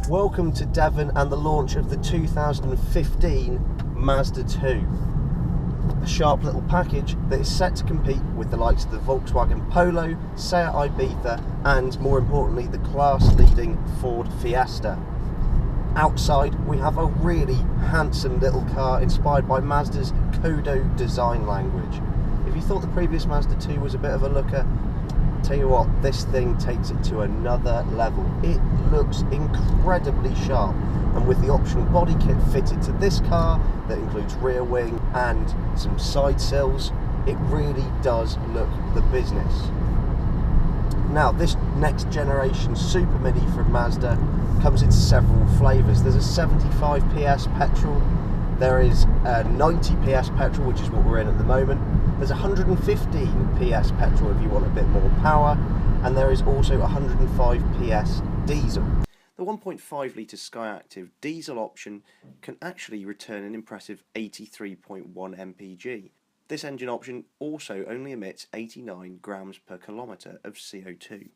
Welcome to Devon and the launch of the 2015 Mazda 2. A sharp little package that is set to compete with the likes of the Volkswagen Polo, Seat Ibiza and, more importantly, the class-leading Ford Fiesta. Outside we have a really handsome little car inspired by Mazda's Kodo design language. If you thought the previous Mazda 2 was a bit of a looker, tell you what, this thing takes it to another level. It looks incredibly sharp, and with the optional body kit fitted to this car that includes rear wing and some side sills, it really does look the business. Now, this next generation supermini from Mazda comes in several flavours. There's a 75 PS petrol, there is a 90 PS petrol, which is what we're in at the moment. There's 115 PS petrol if you want a bit more power, and there is also 105 PS diesel. The 1.5 litre skyactiv diesel option can actually return an impressive 83.1 mpg. This engine option also only emits 89 grams per kilometre of CO2.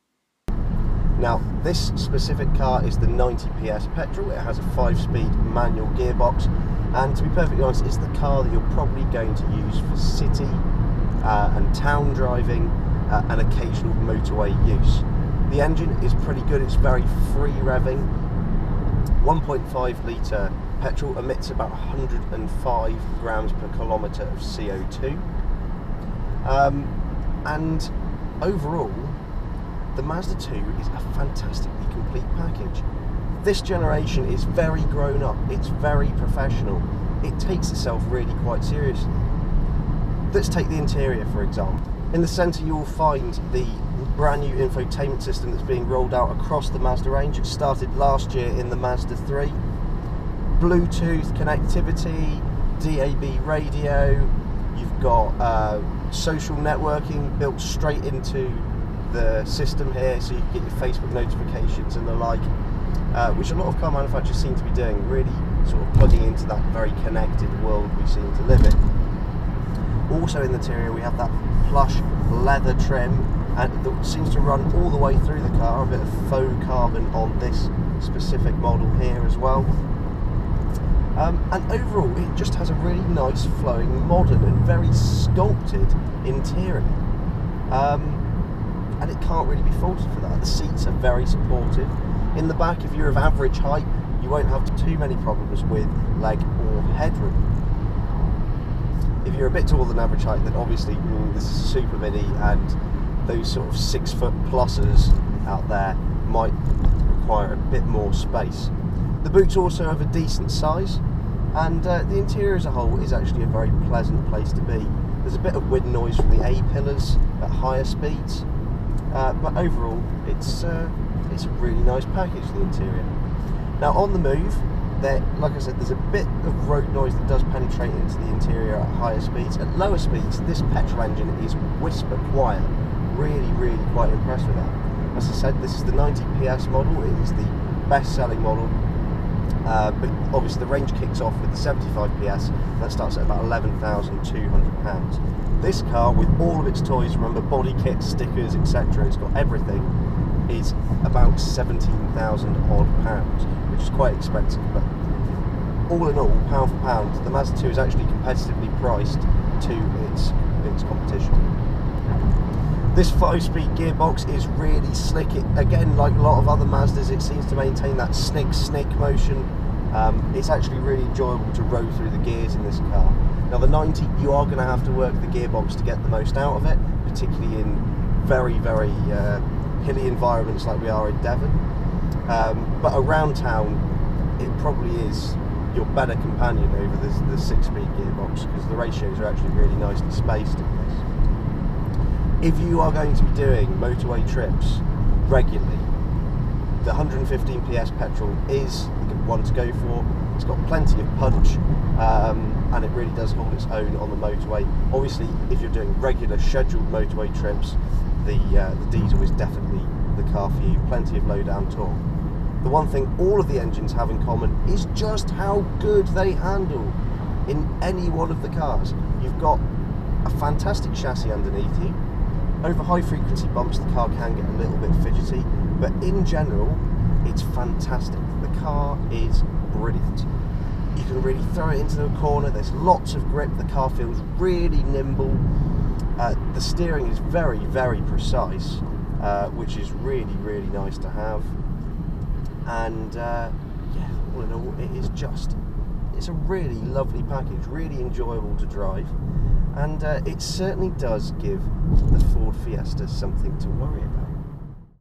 Now, this specific car is the 90 PS petrol. It has a 5-speed manual gearbox, and to be perfectly honest, it's the car that you're probably going to use for city and town driving and occasional motorway use. The engine is pretty good, it's very free revving. 1.5 litre petrol emits about 105 grams per kilometre of CO2. And overall, the Mazda 2 is a fantastically complete package. This generation is very grown up, it's very professional, it takes itself really quite seriously. Let's take the interior for example. In the centre you'll find the brand new infotainment system that's being rolled out across the Mazda range. It started last year in the Mazda 3. Bluetooth connectivity, DAB radio, you've got social networking built straight into the system here, so you can get your Facebook notifications and the like, which a lot of car manufacturers seem to be doing, really sort of plugging into that very connected world we seem to live in. Also in the interior we have that plush leather trim, and that seems to run all the way through the car, a bit of faux carbon on this specific model here as well. And overall it just has a really nice flowing modern and very sculpted interior. And it can't really be faulted for that. The seats are very supportive. In the back, if you're of average height, you won't have too many problems with leg or headroom. If you're a bit taller than average height, then obviously this is a super mini, and those sort of 6 foot pluses out there might require a bit more space. The boot's also of a decent size, and the interior as a whole is actually a very pleasant place to be. There's a bit of wind noise from the A-pillars at higher speeds, but overall it's a really nice package, the interior. Now on the move, like I said, there's a bit of road noise that does penetrate into the interior at higher speeds. At lower speeds, this petrol engine is whisper quiet. Really quite impressed with that. As I said, this is the 90 PS model. It is the best-selling model, but obviously the range kicks off with the 75 PS. That starts at about £11,200. This car, with all of its toys, remember body kit, stickers, etc., it's got everything, is about £17,000 odd, which is quite expensive. But all in all, pound for pound, the Mazda 2 is actually competitively priced to its competition. This 5-speed gearbox is really slick. It, again, like a lot of other Mazdas, it seems to maintain that snick motion. It's actually really enjoyable to row through the gears in this car. Now the 90, you are going to have to work the gearbox to get the most out of it, particularly in very hilly environments like we are in Devon. But around town, it probably is your better companion over the 6-speed gearbox, because the ratios are actually really nicely spaced in this. If you are going to be doing motorway trips regularly, the 115 PS petrol is the one to go for. It's got plenty of punch, and it really does hold its own on the motorway. Obviously, if you're doing regular scheduled motorway trips, the diesel is definitely the car for you. Plenty of low down torque. The one thing all of the engines have in common is just how good they handle. in any one of the cars. You've got a fantastic chassis underneath you. Over high frequency bumps the car can get a little bit fidgety, but in general it's fantastic. The car is brilliant. You can really throw it into the corner, there's lots of grip, the car feels really nimble. The steering is very, very precise, which is really, really nice to have. And yeah, all in all, it's a really lovely package, really enjoyable to drive, and it certainly does give the Ford Fiesta something to worry about.